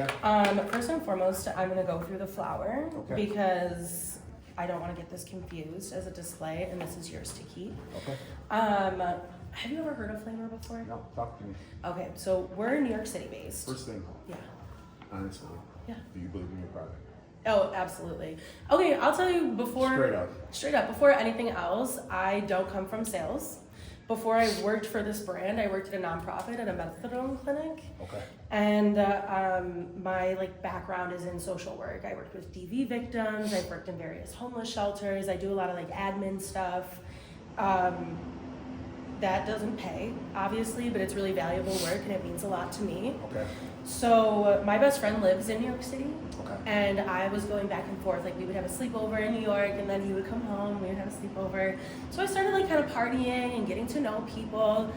Okay. First and foremost, I'm gonna go through the flower Okay. because I don't want to get this confused as a display, and this is yours to keep. Okay. Have you ever heard of Flamer before? No, talk to me. Okay, so we're New York City based. First thing, Yeah. honestly, Yeah. do you believe in your product? Oh, absolutely. Okay, I'll tell you before. Straight up. Before anything else, I don't come from sales. Before I worked for this brand, I worked at a nonprofit at a methadone clinic. Okay. And my background is in social work. I worked with DV victims. I've worked in various homeless shelters. I do a lot of admin stuff. That doesn't pay, obviously, but it's really valuable work and it means a lot to me. Okay. So my best friend lives in New York City. Okay. And I was going back and forth. We would have a sleepover in New York, and then he would come home. We would have a sleepover. So I started kind of partying and getting to know people.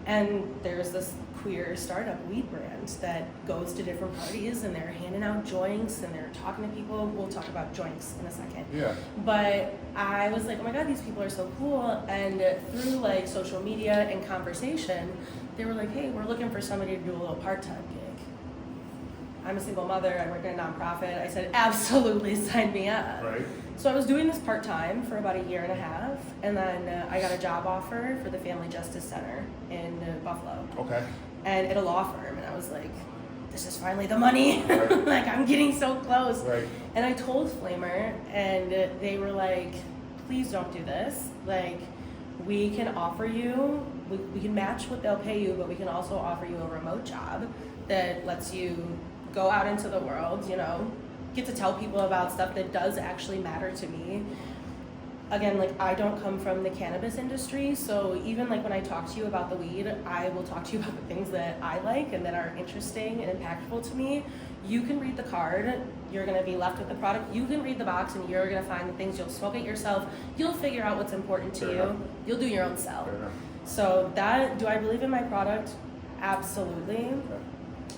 And there's this queer startup weed brand that goes to different parties, and they're handing out joints, and they're talking to people. We'll talk about joints in a second. Yeah. But I was like, oh my God, these people are so cool. And through social media and conversation, they were like, hey, we're looking for somebody to do a little part-time gig. I'm a single mother, I work in a nonprofit. I said, absolutely, sign me up. Right. So I was doing this part-time for about a year and a half, and then I got a job offer for the Family Justice Center in Buffalo. Okay. And at a law firm, and I was like, this is finally the money. Right. I'm getting so close. Right. And I told Flamer, and they were like, please don't do this. We can offer you, we can match what they'll pay you, but we can also offer you a remote job that lets you go out into the world, get to tell people about stuff that does actually matter to me. Again, I don't come from the cannabis industry, so even when I talk to you about the weed, I will talk to you about the things that I like and that are interesting and impactful to me. You can read the card, you're gonna be left with the product. You can read the box and you're gonna find the things, you'll smoke it yourself, you'll figure out what's important to Fair you, enough. You'll do your own sell. Fair enough. So do I believe in my product? Absolutely. Okay.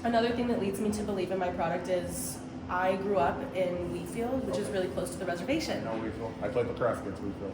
Another thing that leads me to believe in my product is I grew up in Wheatfield, which is Okay. really close to the reservation. No, Wheatfield. I played lacrosse against Wheatfield.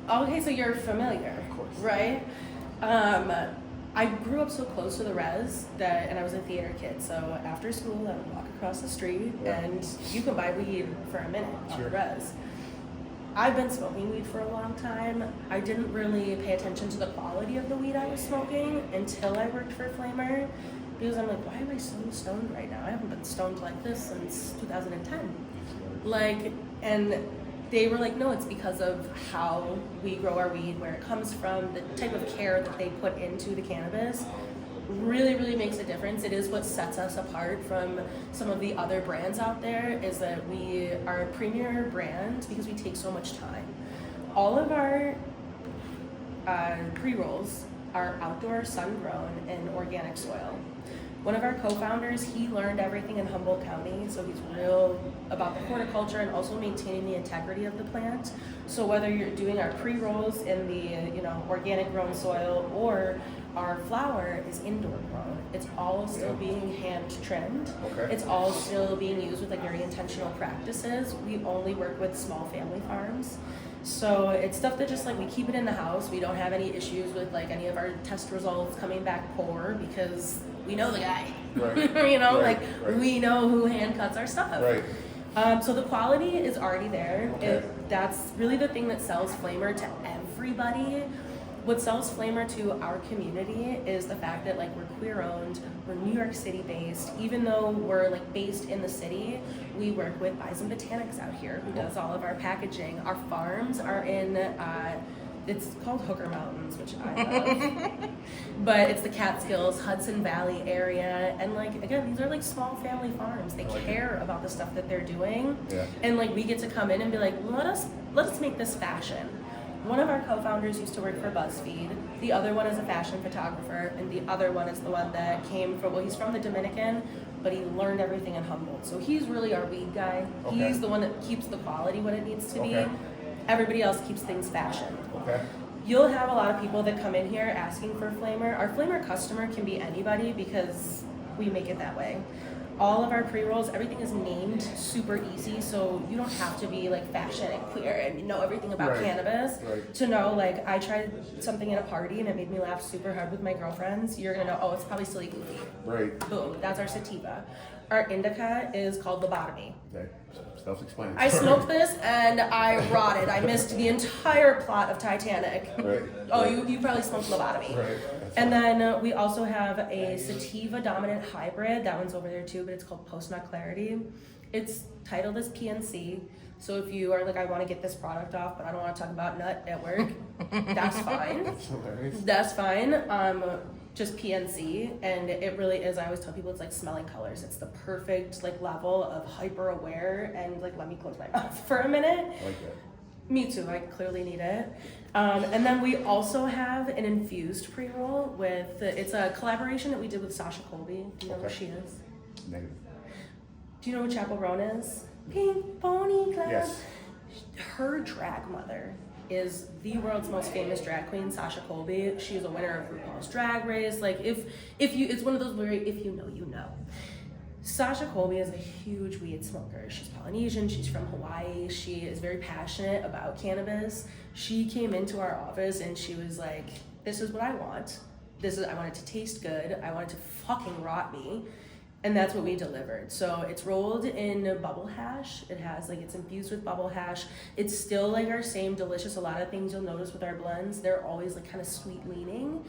Okay, so you're familiar, Of course. right? I grew up so close to the res and I was a theater kid, so after school I would walk across the street Yeah. and you can buy weed for a minute on Sure. the res. I've been smoking weed for a long time. I didn't really pay attention to the quality of the weed I was smoking until I worked for Flamer, because I'm like, why am I so stoned right now? I haven't been stoned like this since 2010. And they were like, no, it's because of how we grow our weed, where it comes from, the type of care that they put into the cannabis really, really makes a difference. It is what sets us apart from some of the other brands out there, is that we are a premier brand because we take so much time. All of our pre-rolls are outdoor, sun-grown, and organic soil. One of our co-founders, he learned everything in Humboldt County, so he's real about the horticulture and also maintaining the integrity of the plant. So whether you're doing our pre-rolls in the organic grown soil, or our flower is indoor grown, it's all still being hand trimmed. Okay. It's all still being used with very intentional practices. We only work with small family farms. So it's stuff that just we keep it in the house. We don't have any issues with any of our test results coming back poor because we know the guy. Right. Right. We know who hand cuts our stuff. Right. So the quality is already there. Okay. That's really the thing that sells Flamer to everybody. What sells Flamer to our community is the fact that we're queer owned, we're New York City based. Even though we're based in the city, we work with Bison Botanics out here, who does all of our packaging. Our farms are in it's called Hooker Mountains, which I love. But it's the Catskills, Hudson Valley area, and again, these are small family farms. They care about the stuff that they're doing. Yeah. And we get to come in and be let us make this fashion. One of our co-founders used to work for BuzzFeed. The other one is a fashion photographer, and the other one is the one that came from, he's from the Dominican, but he learned everything in Humboldt. So he's really our weed guy. Okay. He's the one that keeps the quality what it needs to Okay. be. Everybody else keeps things fashion. Okay. You'll have a lot of people that come in here asking for Flamer. Our Flamer customer can be anybody because we make it that way. All of our pre-rolls, everything is named super easy, so you don't have to be fashion and queer and know everything about Right. cannabis Right. to know I tried something at a party and it made me laugh super hard with my girlfriends. You're gonna know, oh, it's probably Silly Goofy. Right. Boom, that's our sativa. Our indica is called lobotomy. Okay. Self-explanatory. I smoked this and I rotted. I missed the entire plot of Titanic. Right. Oh, you probably smoked lobotomy. Right. And then we also have a sativa dominant hybrid. That one's over there too, but it's called Post Nut Clarity. It's titled as PNC. So if you are like, I want to get this product off, but I don't want to talk about nut at work, that's fine. That's hilarious. That's fine. Just PNC, and it really is. I always tell people it's like smelling colors. It's the perfect like level of hyper aware and like let me close my mouth for a minute. I like that. Me too. I clearly need it. And then we also have an infused pre-roll with it's a collaboration that we did with Sasha Colby. Do you know who Okay. she is? Negative. Do you know who Chapel Roan is? Pink Pony Club. Yes. Her drag mother is the world's most famous drag queen, Sasha Colby. She's a winner of RuPaul's Drag Race. Like if you, it's one of those where if you know, you know. Sasha Colby is a huge weed smoker. She's Polynesian, she's from Hawaii. She is very passionate about cannabis. She came into our office and she was like, this is what I want. I want it to taste good. I want it to fucking rot me. And that's what we delivered. So it's rolled in bubble hash. It's infused with bubble hash. It's still like our same delicious. A lot of things you'll notice with our blends, they're always like kind of sweet leaning.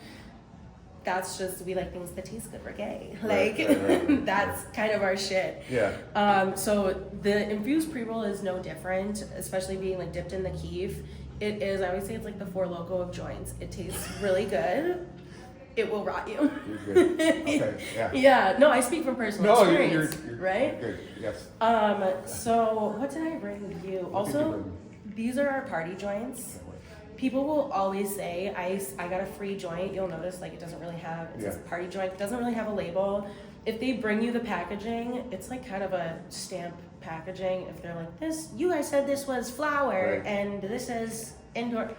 That's just, we like things that taste good, we're gay. Like, Right. that's kind of our shit. Yeah. So the infused pre-roll is no different, especially being like dipped in the keef. It is, I always say it's like the Four Loko of joints. It tastes really good. It will rot you. You're good. Okay. Yeah. Yeah, no, I speak from personal No, experience, you're right? good. Yes. So what did I bring you? What did you Also, bring? these are our party joints. People will always say, I got a free joint. You'll notice like it doesn't really have, it says Yeah. party joint. It doesn't really have a label. If they bring you the packaging, it's like kind of a stamp packaging. If they're like, this, you guys said this was flour Right. and this is indoor.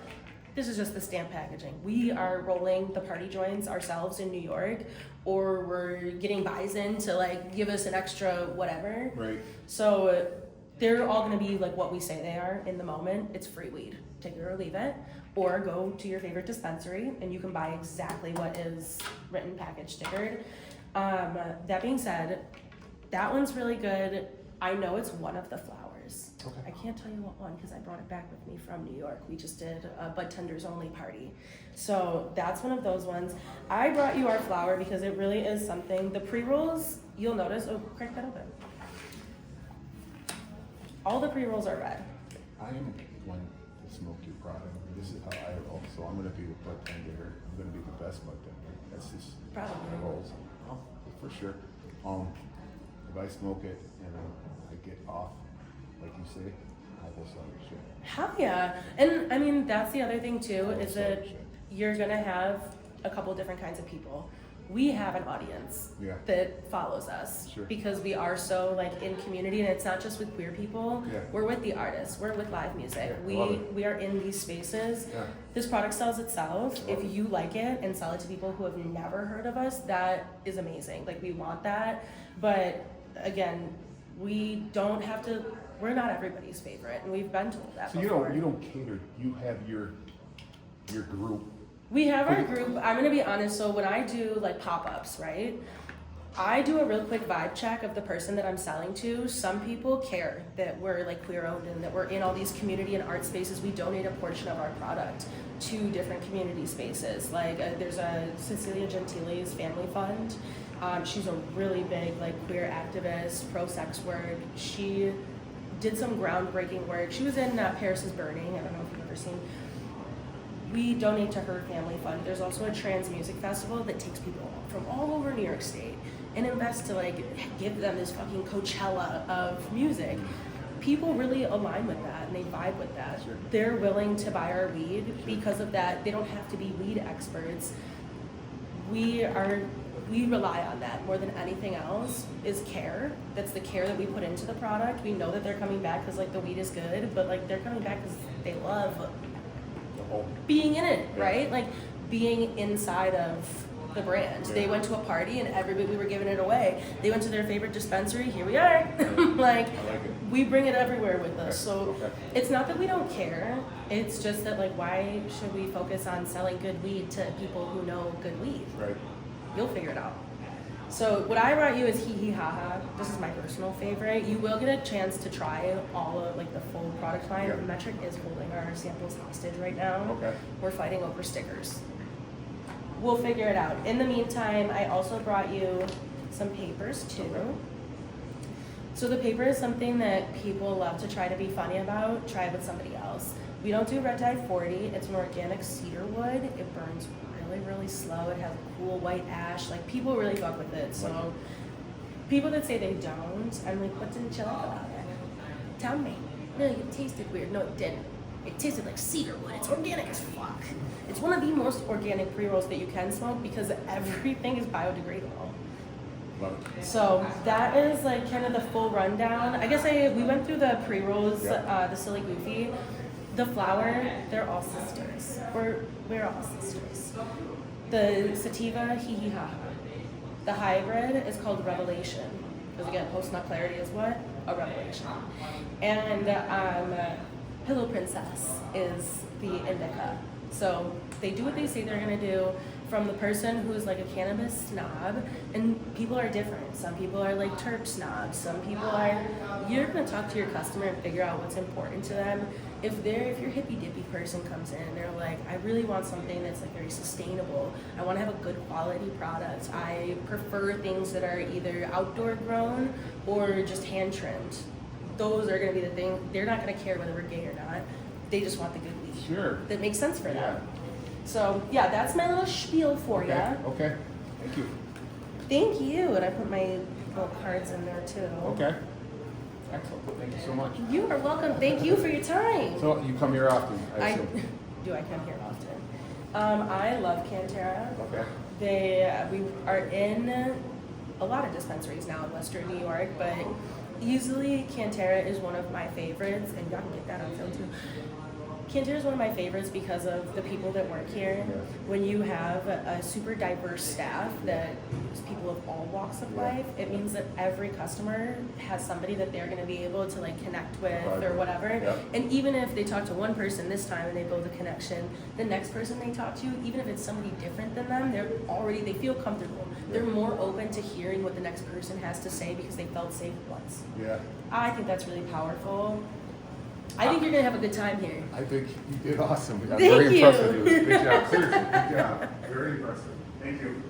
This is just the stamp packaging. We are rolling the party joints ourselves in New York, or we're getting Bison to like give us an extra whatever. Right. So they're all gonna be like what we say they are in the moment. It's free weed. Take it or leave it. Or go to your favorite dispensary and you can buy exactly what is written, packaged, stickered. That being said, that one's really good. I know it's one of the flowers. Okay. I can't tell you what one because I brought it back with me from New York. We just did a bud tenders only party. So that's one of those ones. I brought you our flower because it really is something. The pre-rolls, you'll notice, oh, crack that open. All the pre-rolls are red. I am one to smoke your product. This is how I roll. So I'm gonna be the bartender. I'm gonna be the best bartender. That's just Probably. how I rolls. Oh, for sure. If I smoke it and I get off, like you say, I will sell your shit. Hell yeah. And I mean, that's the other thing too, is Sell your that shit. you're gonna have a couple different kinds of people. We have an audience Yeah. that follows us Sure. because we are so like in community, and it's not just with queer people. Yeah. We're with the artists. We're with live music. Yeah, love it. We are in these spaces. Yeah. This product sells itself. Love If it. you like it and sell it to people who have never heard of us, that is amazing. Like we want that. But again, we don't have to. We're not everybody's favorite, and we've been told that So before. you don't cater. You have your group. We have our group. I'm gonna be honest. So when I do like pop-ups, right? I do a real quick vibe check of the person that I'm selling to. Some people care that we're like queer owned and that we're in all these community and art spaces. We donate a portion of our product to different community spaces. Like there's a Cecilia Gentile's family fund. She's a really big like queer activist, pro-sex work. She did some groundbreaking work. She was in Paris is Burning. I don't know if you've ever seen. We donate to her family fund. There's also a trans music festival that takes people from all over New York State and invests to like give them this fucking Coachella of music. People really align with that and they vibe with that. Sure. They're willing to buy our weed because of that. They don't have to be weed experts. We rely on that more than anything else is care. That's the care that we put into the product. We know that they're coming back because like the weed is good, but like they're coming back because they love The whole. being in it, Yeah. right? Like being inside of the brand. Yeah. They went to a party and everybody, we were giving it away. They went to their favorite dispensary, here we are. Like, I like it. we bring it everywhere with us. So Okay. it's not that we don't care. It's just that like, why should we focus on selling good weed to people who know good weed? Right. You'll figure it out. So what I brought you is Hee Hee Ha Ha. This is my personal favorite. You will get a chance to try all of like the full product line. Yeah. Metric is holding our samples hostage right now. Okay. We're fighting over stickers. We'll figure it out. In the meantime, I also brought you some papers too. Okay. So the paper is something that people love to try to be funny about. Try it with somebody else. We don't do red dye 40. It's an organic cedar wood. It burns really, really slow. It has a cool white ash. Like people really fuck with it. So people that say they don't, I'm like, what didn't you like about it? Tell me. No, it tasted weird. No, it didn't. It tasted like cedar wood. It's organic as fuck. It's one of the most organic pre-rolls that you can smoke because everything is biodegradable. Love it. So that is like kind of the full rundown. I guess we went through the pre-rolls, Yeah. the Silly Goofy. The flower, they're all sisters. We're all sisters. The sativa, Hee Hee Ha Ha. The hybrid is called Revelation. Because again, post-nut clarity is what? A revelation. And Pillow Princess is the indica. So they do what they say they're gonna do from the person who's like a cannabis snob, and people are different. Some people are like terp snobs. Some people are, you're gonna talk to your customer and figure out what's important to them. If your hippy dippy person comes in and they're like, I really want something that's like very sustainable. I wanna have a good quality product. I prefer things that are either outdoor grown or just hand trimmed. Those are gonna be the thing. They're not gonna care whether we're gay or not. They just want the good weed. Sure. That makes sense for Yeah. them. So yeah, that's my little spiel for Okay. you. Okay. Thank you. Thank you, and I put my little cards in there too. Okay. Excellent. Thank you so much. You are welcome. Thank you for your time. So you come here often, I assume. Do I come here often? I love Cantera. Okay. We are in a lot of dispensaries now in Western New York, but easily Cantera is one of my favorites, and y'all can get that on film too. Cantera is one of my favorites because of the people that work here. Yeah. When you have a super diverse staff that is people of all walks of Yeah. life, it means that every customer has somebody that they're going to be able to like connect with Right. or whatever. Yeah. And even if they talk to one person this time and they build a connection, the next person they talk to, even if it's somebody different than them, they feel comfortable. They're more open to hearing what the next person has to say because they felt safe once. Yeah. I think that's really powerful. I think you're gonna have a good time here. I think you did awesome. I'm Thank very you. impressed with you. Good job. Seriously, good job. Very impressive. Thank you.